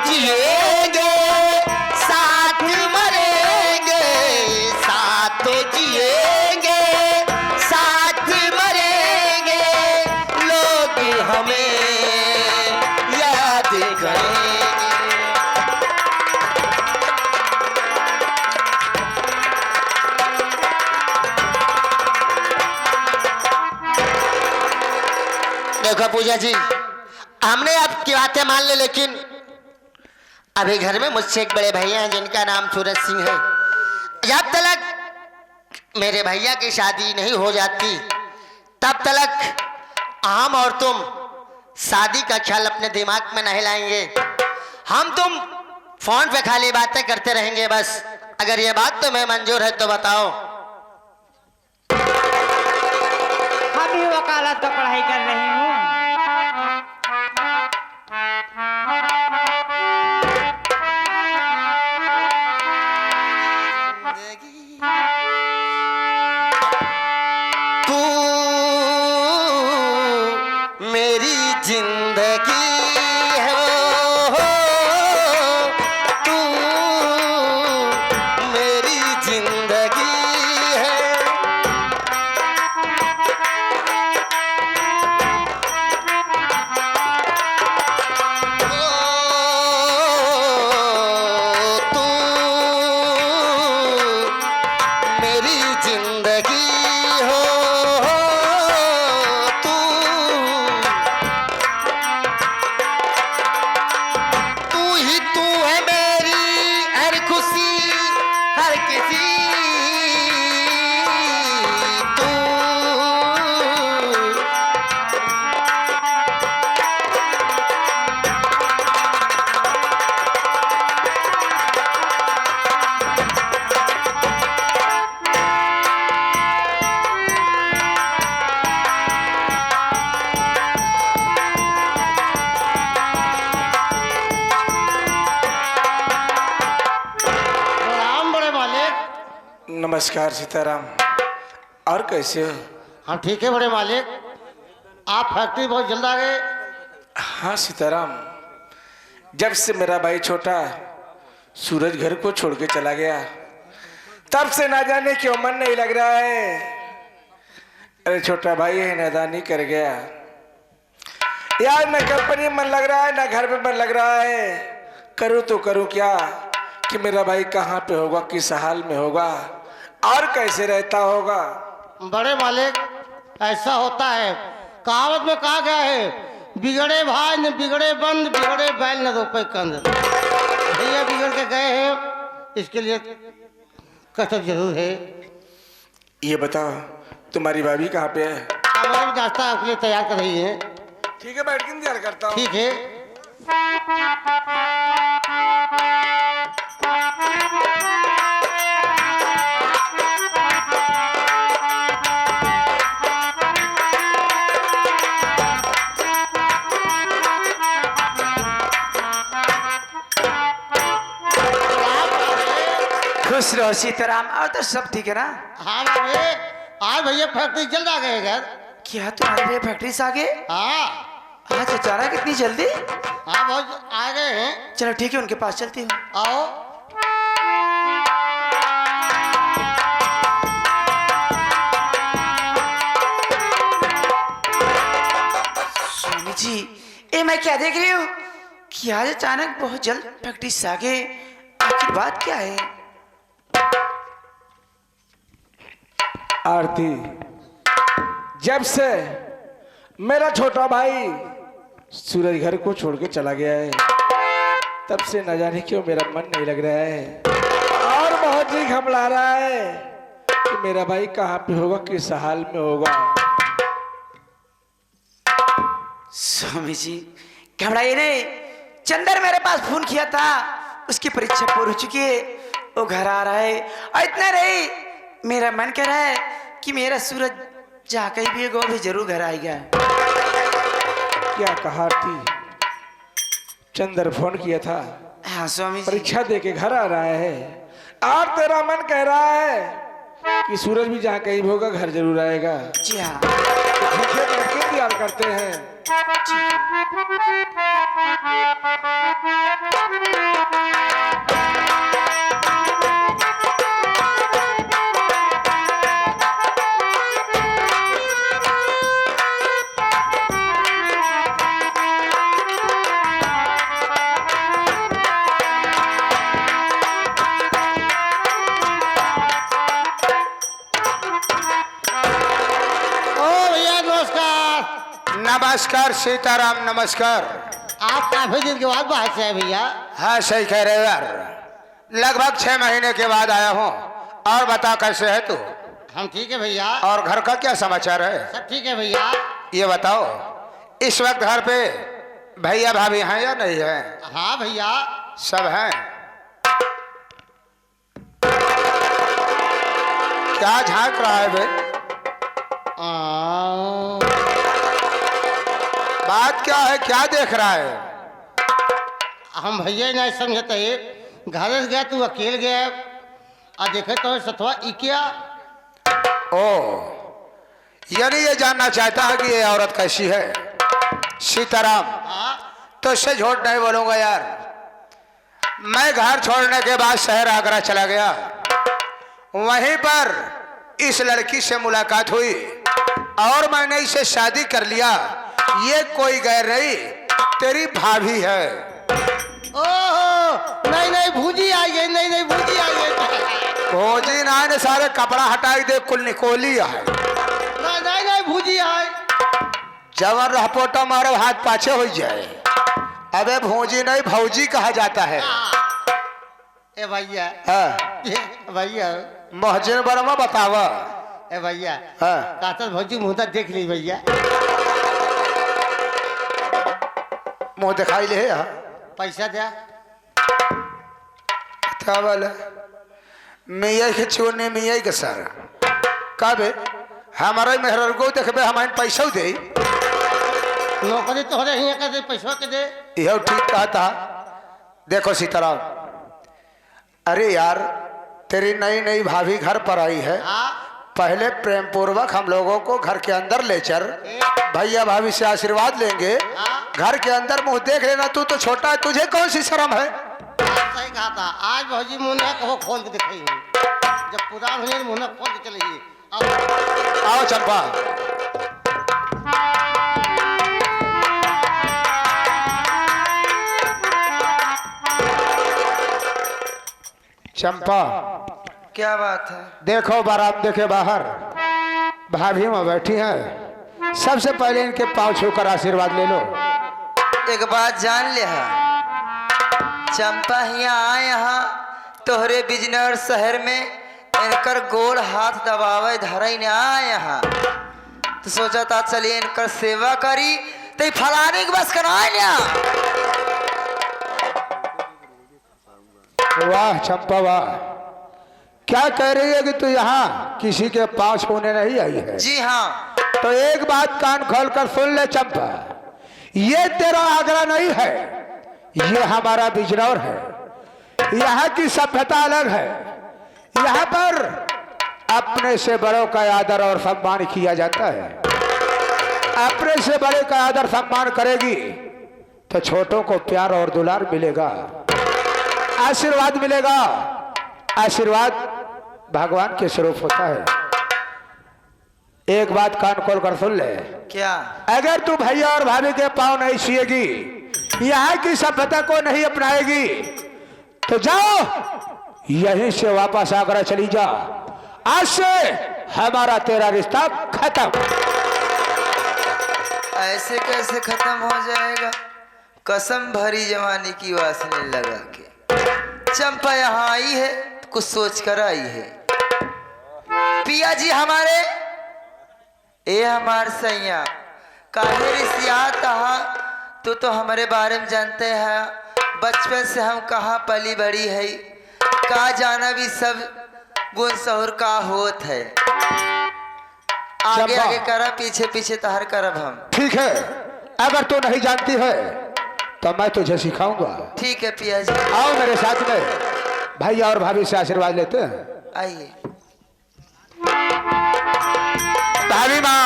जिएंगे साथ मरेंगे, साथ जिएंगे साथ मरेंगे, लोग हमें याद करेंगे। देखो पूजा जी, हमने आपकी बातें मान ली, लेकिन अभी घर में मुझसे एक बड़े भैया हैं जिनका नाम सूरज सिंह है। जब तक मेरे भैया की शादी नहीं हो जाती तब तक हम और तुम शादी का ख्याल अपने दिमाग में नहीं लाएंगे। हम तुम फोन पे खाली बातें करते रहेंगे बस। अगर ये बात तुम्हें मंजूर है तो बताओ। हम भी वकालत का पढ़ाई कर रही हूँ। तू मेरी जिंदगी हो, तू मेरी जिंदगी है। तू मेरी जिंदगी हो, तू ही तू है मेरी हर खुशी हर किसी। तू राम बड़े मालिक। नमस्कार सीताराम, और कैसे हो? हम ठीक है बड़े मालिक। आप फैक्ट्री बहुत जल्द आ गए। हाँ सीताराम, जब से मेरा भाई छोटा सूरज घर को छोड़ के चला गया तब से ना जाने क्यों मन नहीं लग रहा है। अरे छोटा भाई है, नादानी कर गया यार। न कंपनी में मन लग रहा है, न घर पे मन लग रहा है। करूँ तो करूँ क्या कि मेरा भाई कहाँ पे होगा, किस हाल में होगा और कैसे रहता होगा। बड़े मालिक ऐसा होता है, कहावत में कहा गया है, बिगड़े भाई न बिगड़े बंद, बिगड़े बैल न रोपे कंद। भैया बिगड़ के गए हैं, इसके लिए कष्ट जरूर है। ये बताओ तुम्हारी भाभी कहाँ पे है? हमारे नाश्ता आपके लिए तैयार कर रही है। ठीक है, बैठ के इंतजार करता हूँ। ठीक है। खुश रहो सीताराम। और तो सब ठीक है ना? हाँ बाबे, आज भैया फैक्ट्री जल्द आ गए घर। क्या तुम्हारे भैया फैक्ट्री से आ गए? हाँ आज अचानक इतनी जल्दी? हाँ बहुत आ गए हैं। चलो ठीक है, उनके पास चलती हूँ। आओ। स्वामी जी, ये मैं क्या देख रही हूँ कि आज अचानक बहुत जल्द फैक्ट्री से आ गए। आखिर बात क्या है? आरती, जब से मेरा छोटा भाई सूरज घर को छोड़ के चला गया है तब से न जाने क्यों मेरा मन नहीं लग रहा है और बहुत ही घबरा रहा है कि मेरा भाई कहाँ पे होगा, किस हाल में होगा। स्वामी जी घबराइए नहीं, चंदर मेरे पास फोन किया था, उसकी परीक्षा पूरी हो चुकी है, वो घर आ रहा है। और इतना नहीं, मेरा मन कर रहा है कि मेरा सूरज जहाँ कहीं भी होगा वो भी जरूर घर आएगा। क्या कहा आरती? चंदर फोन किया था, हाँ स्वामी जी। परीक्षा दे के घर आ रहा है और तेरा मन कह रहा है कि सूरज भी जहाँ कहीं भी होगा घर जरूर आएगा। जी हाँ। ठीक है, बैठ के इंतजार करते हैं। ओ भैया नमस्कार। नमस्कार सीताराम, नमस्कार। आप काफी दिन के बाद बाहर से आए भैया। हाँ सही कह रहे हो यार, लगभग 6 महीने के बाद आया हूँ। और बता कैसे है तू? हम ठीक है भैया। और घर का क्या समाचार है? सब ठीक है भैया। ये बताओ, इस वक्त घर पे भैया भाभी हैं या नहीं है? हाँ भैया। सब हैं। क्या झांक रहा है बे? बात क्या है, क्या देख रहा है? हम भैया नहीं समझते, घर से गया तू अकेले गया और देखे तो सतवा ई क्या। ओ, यानी ये जानना चाहता है कि ये औरत कैसी है? सीताराम, हाँ तो इससे झूठ नहीं बोलूंगा यार। मैं घर छोड़ने के बाद शहर आगरा चला गया, वहीं पर इस लड़की से मुलाकात हुई और मैंने इसे शादी कर लिया। ये कोई गैर नहीं, तेरी भाभी है। ओहो, नहीं नहीं भूजी आई गई, नहीं नहीं भूजी आई गई। भोजी ना ने सारे कपड़ा हटाई दे, कुल निकोली है। नहीं नहीं नहीं भूजी आई। जवन रपोटा मारो हाथ पाछे हो जाए। अबे भोजी नहीं भौजी कहा जाता है। ए भैया, हाँ, भैया मोहजिन बरमा बतावा। ए भैया, हाँ, कातर भौजी मुंह तक देख ली भैया। मुंह दिखाई ले यार। पैसा दे। क्या वाला मियाँ के चूने मियाँ के सर कबे हमारे मेहर को देखबे, हमारे पैसा दे। नौकरी तो ही कर दे, पैसा के दे। यह ठीक कहा था। देखो सीताराम, अरे यार तेरी नई नई भाभी घर पर आई है। हाँ पहले प्रेम पूर्वक हम लोगों को घर के अंदर ले चल, भैया भाभी से आशीर्वाद लेंगे। घर के अंदर मुंह देख लेना। तू तो छोटा है, तुझे कौन सी शर्म है? सही कहा था। आज भौजी मुन्ना कहो खोल के दिखाई, जब पुरान हुई मुन्ना खोल के चलेगी। आओ चंपा। चंपा, क्या बात है? देखो बारामदे के बाहर भाभी में बैठी हैं। सबसे पहले इनके पांव छूकर आशीर्वाद ले लो। एक बात जान ले हा, चंपा यहाँ यहाँ तोहरे बिजनौर शहर में इनकर गोड़ हाथ दबावे धरई ने आए यहाँ, तो सोचा था चलिए इनकर सेवा करी तो फलाने के बस कराए ना। वाह चंपा वाह, क्या कह रही है कि तू यहाँ किसी के पांव छूने नहीं आई है? जी हाँ। तो एक बात कान खोल कर सुन ले चंपा, ये तेरा आगरा नहीं है, ये हमारा बिजनौर है। यहाँ की सभ्यता अलग है। यहाँ पर अपने से बड़ों का आदर और सम्मान किया जाता है। अपने से बड़े का आदर सम्मान करेगी तो छोटों को प्यार और दुलार मिलेगा, आशीर्वाद मिलेगा। आशीर्वाद भगवान के स्वरूप होता है। एक बात कान खोल कर सुन ले। क्या? अगर तू भैया और भाभी के पांव नहीं छुएगी, यहाँ की सभ्यता को नहीं अपनाएगी, तो जाओ यहीं से वापस आगरा चली जा। आज से हमारा तेरा रिश्ता खत्म। ऐसे कैसे खत्म हो जाएगा? कसम भरी जवानी की वासने लगा के चंपा यहाँ आई है तो कुछ सोच कर आई है। पिया जी हमारे, ए हमार सैया काहे रिसिया तहा, तो हमारे बारे में जानते हैं। बचपन से हम कहाँ पली बड़ी है, का जाना भी सब गुण सहूर का होत है। आगे आगे करा, पीछे पीछे तहर करब हम। ठीक है, अगर तू नहीं जानती है तो मैं तुझे सिखाऊंगा। ठीक है पिया जी, आओ मेरे साथ में, भैया और भाभी से आशीर्वाद लेते हैं। आइए। भाभी माँ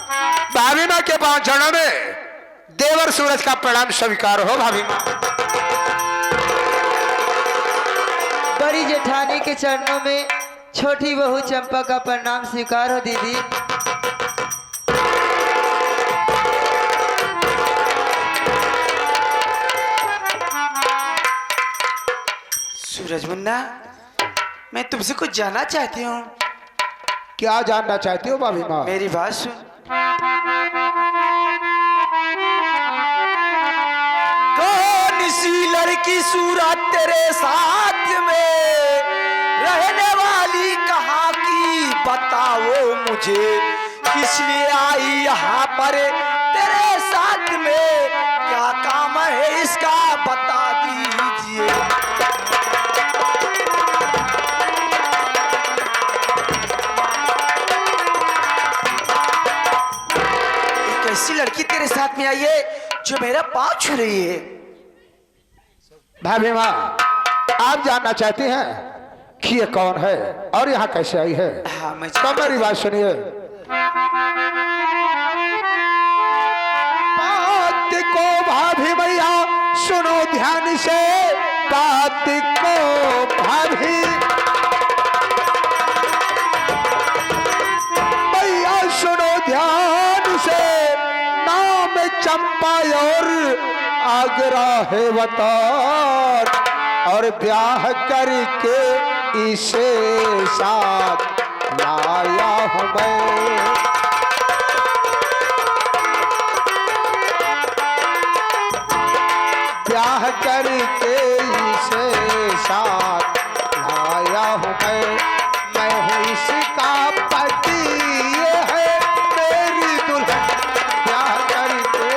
भाभी माँ के पांव चरणों में देवर सूरज का प्रणाम स्वीकार हो भाभी माँ। बड़ी जेठानी के चरणों में छोटी बहू चंपा का प्रणाम स्वीकार हो दीदी। सूरज मुन्ना, मैं तुमसे कुछ जानना चाहती हूँ। क्या जानना चाहती हो भाभी माँ? मेरी बात सुन। कौन सी लड़की सूरत तेरे साथ में रहने वाली कहाँ की बताओ मुझे, किस लिए आई यहाँ पर तेरे साथ में, क्या काम है इसका बता दीजिए। ऐसी लड़की तेरे साथ में आई है जो मेरा पाँव छू रही है। भाभी माँ, आप जानना चाहती हैं कि ये कौन है और यहाँ कैसे आई है? हाँ, मैं तो मेरी बात सुनिए। बात को भाभी भैया सुनो ध्यान से, बात को भाभी भैया सुनो ध्यान से, नाम चंपा और आगरा है वतार, और ब्याह करके इसे साथ लाया हूं मैं। ब्याह करके इसे साथ लाया हूं मैं हूं इसका पति, ये है मेरी दुल्हन। ब्याह करके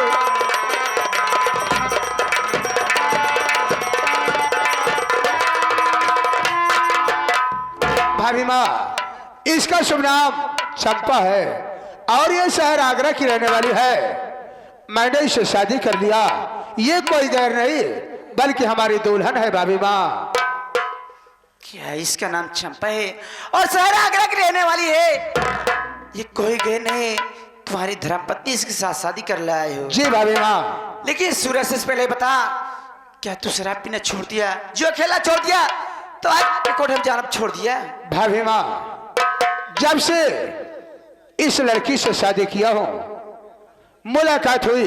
भाभी माँ, इसका शुभ नाम चंपा है और ये शहर आगरा की रहने वाली है। मैंने इससे शादी कर लिया। ये कोई गैर नहीं बल्कि हमारी दुल्हन है भाभी माँ। क्या इसका नाम चंपा है और शहर आगरा की रहने वाली है? ये कोई गैर नहीं, तुम्हारी धर्मपत्नी इसके साथ शादी कर लाए हो। जी भाभी माँ। लेकिन सूरज से पहले बता, क्या तू शराब पीना छोड़ दिया? जो खेला छोड़ दिया तो आज कोठे में जाना छोड़ दिया? भाभी माँ, जब से इस लड़की से शादी किया हूं, मुलाकात हुई,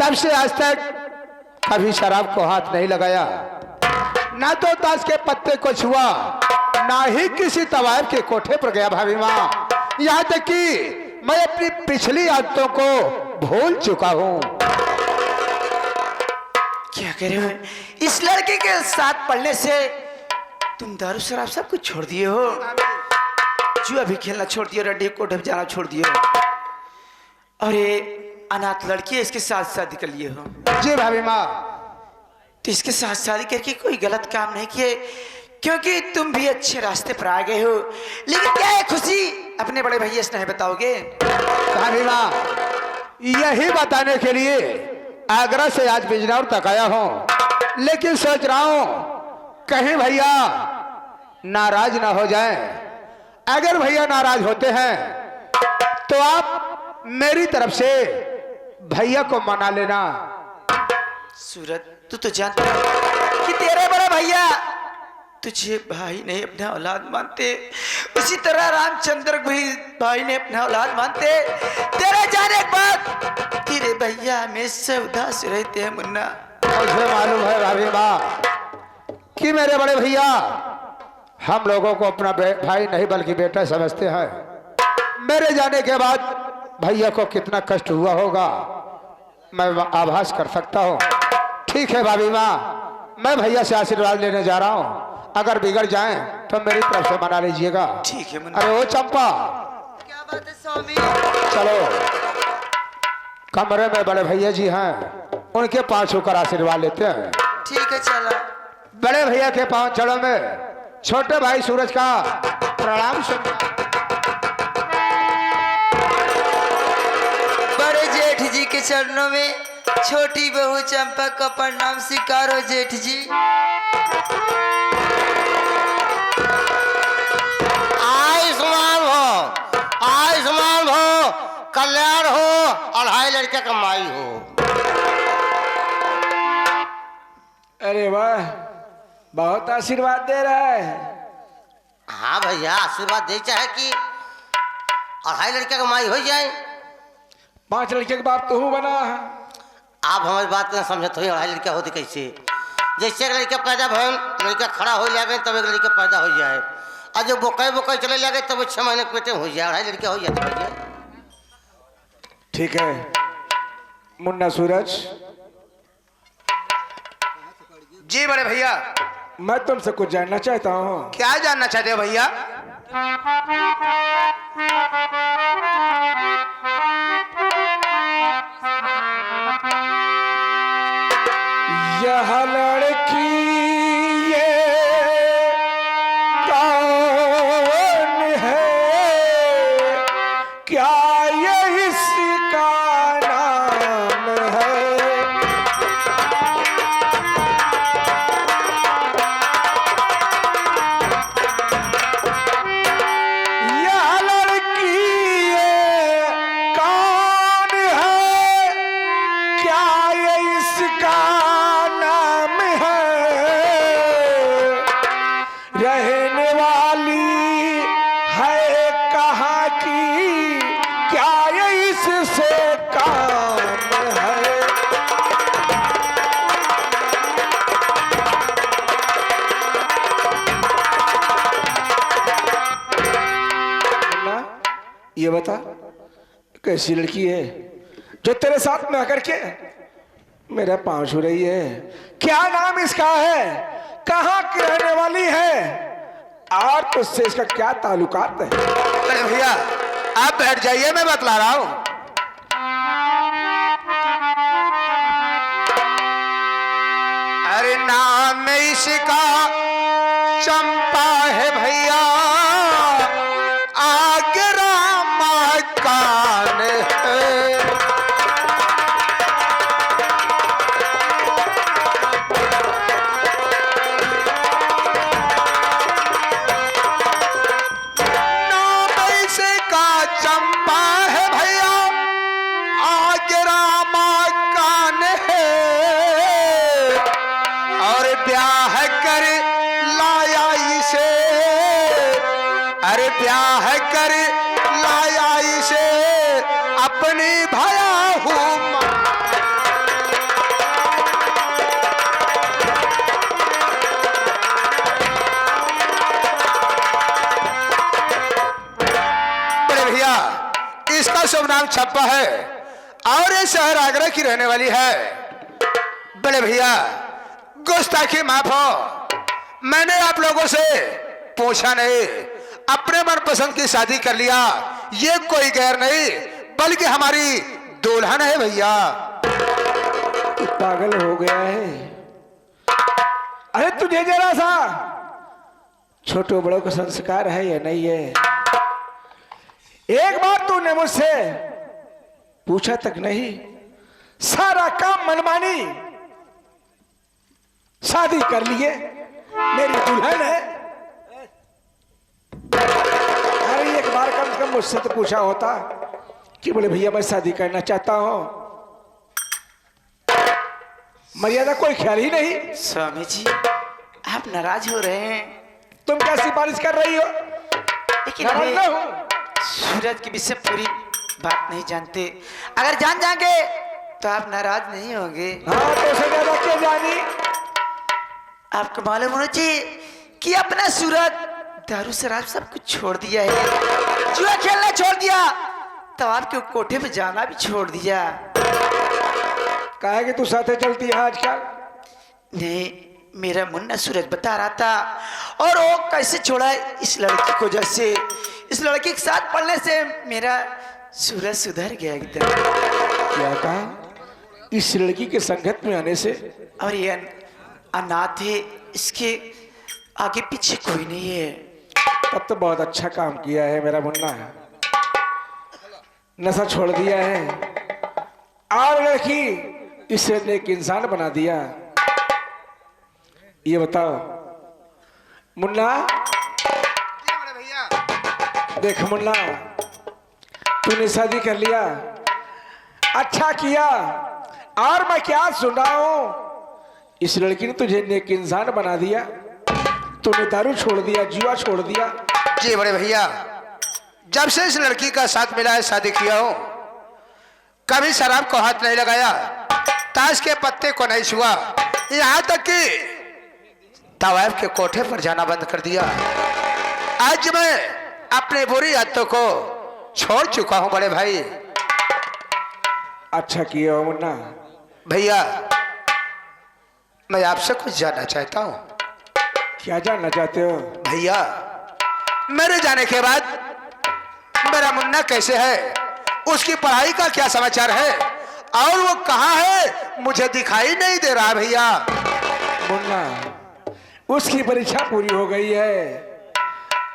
तब से आज तक कभी शराब को हाथ नहीं लगाया, ना तो ताश के पत्ते को छुआ, ना ही किसी तवायब के कोठे पर गया भाभी माँ। यहाँ तक कि मैं अपनी पिछली आदतों को भूल चुका हूँ। क्या कह रहे हो? इस लड़के के साथ पढ़ने से तुम दारू शराब सब कुछ छोड़ दिए हो, जुआ भी खेलना छोड़ दिए, रड्डी कोठे में जाना छोड़ दिए हो, और ये अनाथ लड़की है इसके साथ शादी कर लिए हो। जी भाभी माँ। तो इसके साथ शादी करके कोई गलत काम नहीं किए, क्योंकि तुम भी अच्छे रास्ते पर आ गए हो। लेकिन क्या है खुशी अपने बड़े भैया से नहीं बताओगे? भाभी माँ, यही बताने के लिए आगरा से आज बिजनौर तक आया हूं, लेकिन सोच रहा हूं कहीं भैया नाराज ना हो जाएं। अगर भैया नाराज होते हैं तो आप मेरी तरफ से भैया को मना लेना। सूरज, तू जानता है कि तेरे बड़े भैया तुझे भाई नहीं अपना औलाद मानते, उसी तरह रामचंद्र भी भाई ने अपना औलाद मानते। तेरे जाने के बाद तेरे भैया हमेशा उदास रहते हैं मुन्ना। मुझे मालूम है भाभी माँ कि मेरे बड़े भैया हम लोगों को अपना भाई नहीं बल्कि बेटा समझते हैं। मेरे जाने के बाद भैया को कितना कष्ट हुआ होगा मैं आभास कर सकता हूँ। ठीक है भाभी माँ, मैं भैया से आशीर्वाद लेने जा रहा हूँ। अगर बिगड़ जाएं तो मेरी तरफ से मना लीजिएगा। ठीक है मुन्ना। अरे ओ चंपा, क्या बात है स्वामी? चलो कमरे में बड़े भैया जी हैं, उनके पांव छूकर आशीर्वाद लेते हैं। ठीक है चलो। बड़े भैया के पांव चढ़ो में छोटे भाई सूरज का प्रणाम सुन। बड़े जेठ जी के चरणों में छोटी बहू चंपा का प्रणाम स्वीकार हो जेठ जी। आयुष्मान हो कल्याण हो, अढ़ाई लड़के का माई हो। अरे वाह, बहुत आशीर्वाद दे रहा है। हाँ भैया, आशीर्वाद दे चाहे कि अढ़ाई लड़के का माई हो जाए। 5 लड़के के बाप तो हूँ बना। आप हमारी बात न समझत हो, अढ़ाई लड़का होती कैसे? जैसे एक लड़का पैदा भय, लड़का खड़ा हो जाए तब एक लड़का पैदा हो जाए, और जो बोकाई बोकाई चले लगे तब 6 महीने के पेटे हो जाए, अढ़ाई लड़का हो जाते भैया। ठीक है मुन्ना सूरज, जी बड़े भैया। मैं तुमसे कुछ जानना चाहता हूँ। क्या जानना चाहते हो भैया? यह लड़की ये कौन है, क्या ये इसका नाम है? यह लड़की ये कौन है, क्या ये इसका नाम है? रहने वाली है कहाँ की, क्या ये इससे काम है? मुन्ना, ये बता कैसी लड़की है जो तेरे साथ में आकर के मेरा पांव छू रही है? क्या नाम इसका है, कहाँ की रहने वाली है, और तुझसे इसका क्या ताल्लुकात है? अरे भैया आप बैठ जाइए, मैं बतला रहा हूँ। अरे नाम इसका चंपा है भैया, आगरा मकान है। नाम इसका चंपा है भैया, आगरा मकान है, और ब्याह कर लाया इसे, अरे ब्याह कर लाया इसे अपनी भया हूँ। बड़े भैया इसका शुभ नाम छप्पा है, और ये शहर आगरा की रहने वाली है। बड़े भैया गुस्ताखी माफ हो, मैंने आप लोगों से पूछा नहीं, अपने मनपसंद की शादी कर लिया। ये कोई गैर नहीं बल्कि हमारी दुल्हन है भैया। तू पागल हो गया है? अरे तुझे जरा सा छोटो बड़ों का संस्कार है या नहीं है? एक बार तूने मुझसे पूछा तक नहीं, सारा काम मनमानी, शादी कर लिए, मेरी दुल्हन है। अरे एक बार कम से कम मुझसे तो पूछा होता कि बोले भैया मैं शादी करना चाहता हूं। मर्यादा कोई ख्याल ही नहीं। स्वामी जी आप नाराज हो रहे हैं, तुम क्या सिफारिश कर रही हो? लेकिन नाराज ना हमें हो। सूरज के विषय पूरी बात नहीं जानते, अगर जान जाएंगे तो आप नाराज नहीं होंगे। हाँ तो उसे ज्यादा क्या जानी? आपको मालूम होना चाहिए कि अपना सूरज दारू शराब सब कुछ छोड़ दिया है, जुआ खेलना छोड़ दिया, तो आपके कोठे पे जाना भी छोड़ दिया। कहा कि तू साथे चलती है आजकल? नहीं, मेरा मुन्ना सूरज बता रहा था, और वो कैसे छोड़ा इस लड़की को, जैसे इस लड़की के साथ पढ़ने से मेरा सूरज सुधर गया एकदम। क्या कहा? इस लड़की के संगत में आने से? और ये अनाथ है, इसके आगे पीछे कोई नहीं है। तब तो बहुत अच्छा काम किया है मेरा मुन्ना, नशा छोड़ दिया है और लड़की इसे नेक इंसान बना दिया। ये बताओ मुन्ना, देख मुन्ना, तूने शादी कर लिया, अच्छा किया। और मैं क्या सुन रहा हूँ, इस लड़की ने तुझे नेक इंसान बना दिया, तूने दारू छोड़ दिया, जुआ छोड़ दिया। जी बड़े भैया, जब से इस लड़की का साथ मिला है, शादी किया हो, कभी शराब को हाथ नहीं लगाया, ताश के पत्ते को नहीं छुआ, यहाँ तक कि तवायफ के कोठे पर जाना बंद कर दिया। आज मैं अपने बुरी आदतों को छोड़ चुका हूं बड़े भाई। अच्छा किया हो मुन्ना। भैया, मैं आपसे कुछ जानना चाहता हूं। क्या जानना चाहते हो? भैया, मेरे जाने के बाद मेरा मुन्ना कैसे है, उसकी पढ़ाई का क्या समाचार है, और वो कहाँ है, मुझे दिखाई नहीं दे रहा भैया। मुन्ना, उसकी परीक्षा पूरी हो गई है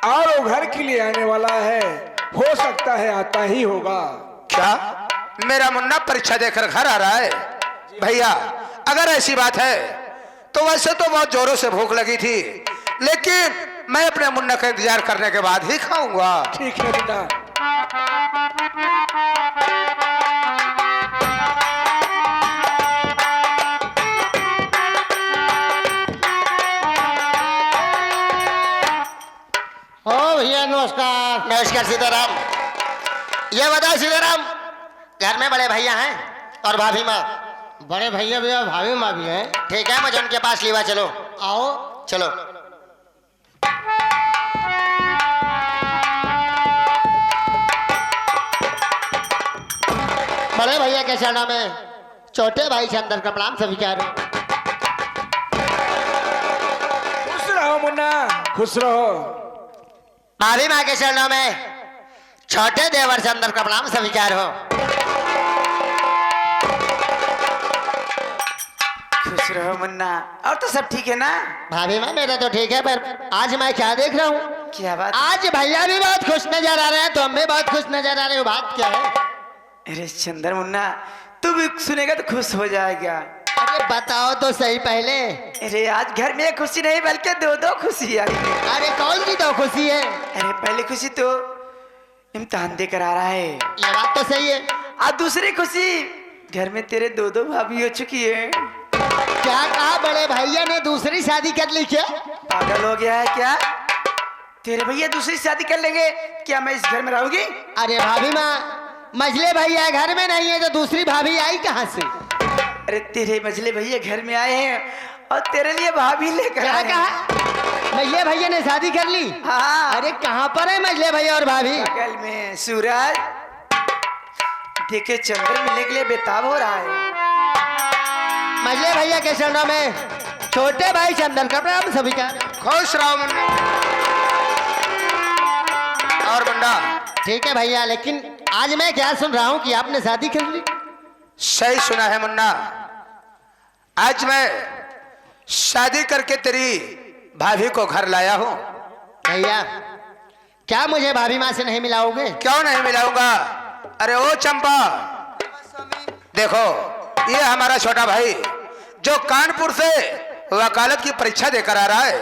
और वो घर के लिए आने वाला है, हो सकता है आता ही होगा। क्या मेरा मुन्ना परीक्षा देकर घर आ रहा है? भैया, अगर ऐसी बात है तो वैसे तो बहुत जोरों से भूख लगी थी, लेकिन मैं अपने मुन्ना का इंतजार करने के बाद ही खाऊंगा। ठीक है मुन्ना। ओ भैया नमस्कार। नमस्कार सीताराम। ये बताओ सीताराम, घर में बड़े भैया हैं और भाभी माँ? बड़े भैया भी और भाभी माँ भी हैं। ठीक है, मुझे उनके पास लेवा चलो। आओ। चलो। बड़े भैया के चरणों में छोटे भाई से अंदर का प्रणाम स्वीकार। खुश रहो मुन्ना, खुश रहो। भाभी माँ के चरणों में छोटे देवर से अंदर का प्रणाम स्वीकार हो। खुश रहो मुन्ना। और तो सब ठीक है ना? भाभी माँ मेरा तो ठीक है, पर आज मैं क्या देख रहा हूँ, क्या बात? आज भैया भी बहुत खुश नजर आ रहे हैं, तुम भी बहुत खुश नजर आ रहे हो, बात क्या है? अरे चंदर मुन्ना, तू भी सुनेगा तो खुश हो जाएगा। अरे बताओ तो सही पहले। अरे आज घर में एक खुशी नहीं बल्कि दो दो खुशी आई है। अरे कौन सी तो खुशी है? अरे पहली खुशी तो इम्तिहान देकर आ रहा है, ये बात तो सही है। और दूसरी खुशी घर में तेरे दो दो भाभी हो चुकी है। क्या कहा, बड़े भैया ने दूसरी शादी कर ली क्या? पागल हो गया है क्या? तेरे भैया दूसरी शादी कर लेंगे, क्या मैं इस घर में रहूंगी? अरे भाभी माँ, मझले भैया घर में नहीं है तो दूसरी भाभी आई कहाँ से? अरे तेरे मझले भैया घर में आए हैं और तेरे लिए भाभी लेकर क्या आए हैं। कहा, मझले भैया ने शादी कर ली? हाँ। अरे कहाँ पर है मझले भैया और भाभी? बगल में सूरज देखे चंद्र मिलने के लिए बेताब हो रहा है। मझले भैया के चरणों में छोटे भाई चंदन का प्रणाम सभी का। खुश रहो मुन्ना। और मुन्ना, ठीक है भैया, लेकिन आज मैं क्या सुन रहा हूँ कि आपने शादी कर ली? सही सुना है मुन्ना। आज मैं शादी करके तेरी भाभी को घर लाया हूँ। भैया, क्या मुझे भाभी माँ से नहीं मिलाओगे? क्यों नहीं मिलाऊंगा? अरे ओ चंपा, देखो ये हमारा छोटा भाई जो कानपुर से वकालत की परीक्षा देकर आ रहा है,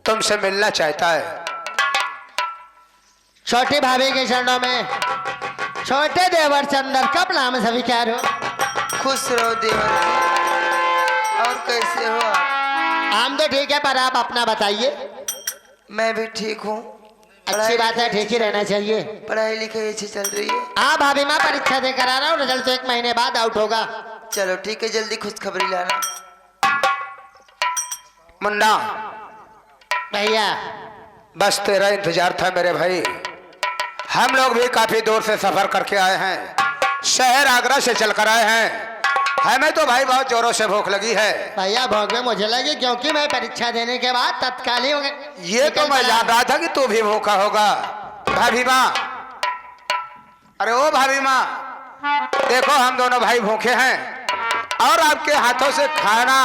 तुमसे मिलना चाहता है। छोटी भाभी के चरणों में छोटे देवर चंदन का प्रणाम स्वीकार हो। खुश रहो देवर जी। और कैसे हो आप? हम तो ठीक है, पर आप अपना बताइए। मैं भी ठीक हूँ। अच्छी बात है, ठीक ही रहना चाहिए। पढ़ाई लिखाई अच्छी चल रही है? हाँ भाभी माँ, परीक्षा देकर आ रहा हूँ, रिजल्ट तो 1 महीने बाद आउट होगा। चलो ठीक है, जल्दी खुशखबरी लाना। मुन्ना, भैया, बस तेरा इंतजार था मेरे भाई। हम लोग भी काफी दूर से सफर करके आए हैं, शहर आगरा से चलकर आए हैं। हमें तो भाई बहुत जोरों से भूख लगी है। भैया भोग में मुझे लगी, क्योंकि मैं परीक्षा देने के बाद तत्काल ही हो गए। ये तो मैं जान रहा था कि तू भी भूखा होगा। भाभी माँ, अरे ओ भाभी माँ, देखो हम दोनों भाई भूखे हैं और आपके हाथों से खाना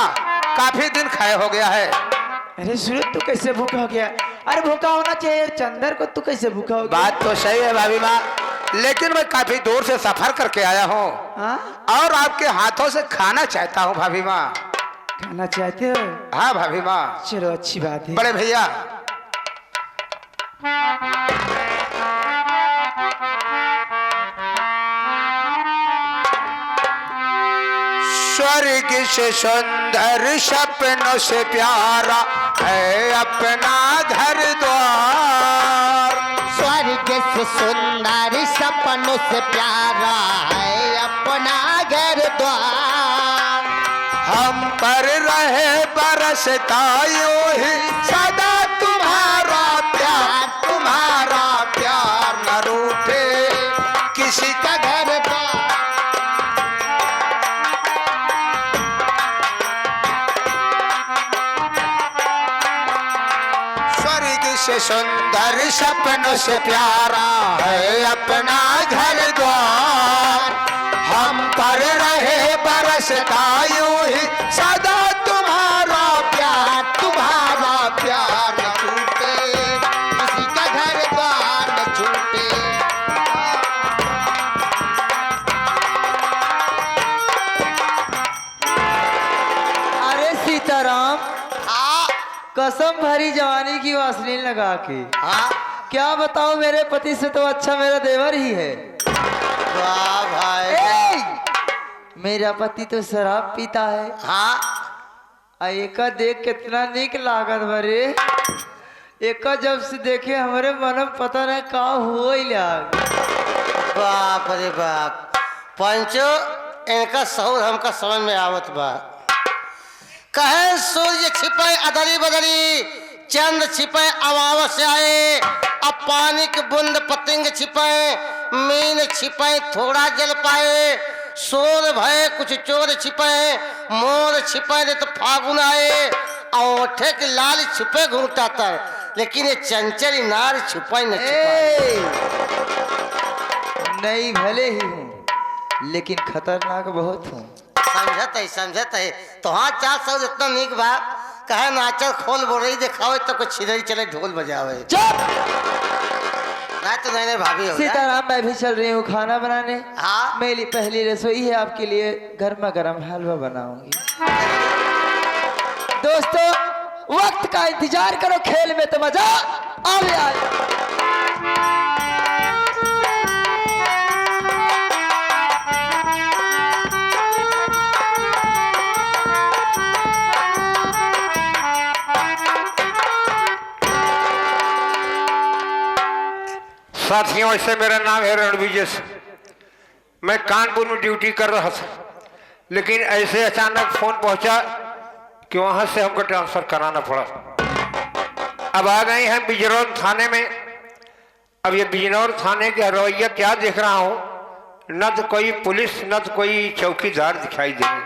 काफी दिन खाए हो गया है। अरे सूरज तू कैसे भूखा हो गया? अरे भूखा होना चाहिए चंदर को, तू कैसे भूखा हो गया? बात तो सही है भाभी माँ, लेकिन मैं काफी दूर से सफर करके आया हूँ और आपके हाथों से खाना चाहता हूँ भाभी माँ। खाना चाहते हो? हाँ भाभी माँ। चलो अच्छी बात है। बड़े भैया, स्वर्ग से सुंदर सपनों से प्यारा है अपना घर द्वार। स्वर्ग से सुंदर सपनों से प्यारा है अपना घर द्वार। हम पर रहे बरसता यूं ही सदा तुम्हारा प्यार, तुम्हारा प्यार न रूठे किसी का घर द्वार। स्वर्ग से सुंदर सपनों से प्यारा है अपना घर द्वार। हम पर रहे बरसता यूं ही सदा तुम्हारा प्यार, तुम्हारा प्यार न छूटे किसी का घर द्वार न छूटे। अरे सीताराम, कसम भरी जवानी की वासनी लगा के क्या बताऊं, मेरे पति से तो अच्छा मेरा देवर ही है। वाह भाई। मेरा पति तो शराब पीता है। हाँ एका देख कितना निक लागत बरे। एका जब से देखे हमारे मन में पता नहीं का हुआ ही लाग। बाप रे बाप। पंचो इनका सहूर हमका समझ में आवत बा। कहे सूर्य छिपे अदरी बदरी, चंद छिपे अमाव से आए। अब पानी की बूंद पतंग छिपे, मीन छिपे थोड़ा जल पाए। शोर भय कुछ चोर छिपे, मोर छिपे रे तो फागुन आए। औंठे की लाल छुपे घूंटा तर, लेकिन ये चंचल नार छुपे न छुपे। नहीं भले ही हूँ, लेकिन खतरनाक बहुत हूँ। समझत है तो हाँ 400 इतना नीक बा। कहे नाचल खोल बोरई दिखावे तो कुछ छिदरी चले ढोल बजावे। चुप। ना तो नहीं भाभी हो सीताराम, मैं भी चल रही हूँ खाना बनाने। हाँ मेरी पहली रसोई है, आपके लिए गर्मा गर्म हलवा बनाऊंगी। दोस्तों, वक्त का इंतजार करो, खेल में तो मजा आवे आए। साथियों, ऐसे मेरा नाम है रणविजय सिंह। मैं कानपुर में ड्यूटी कर रहा था, लेकिन ऐसे अचानक फोन पहुंचा कि वहां से हमको ट्रांसफर कराना पड़ा। अब आ गए हैं बिजनौर थाने में। अब ये बिजनौर थाने के रवैया क्या देख रहा हूँ, न तो कोई पुलिस न तो कोई चौकीदार दिखाई दे रही।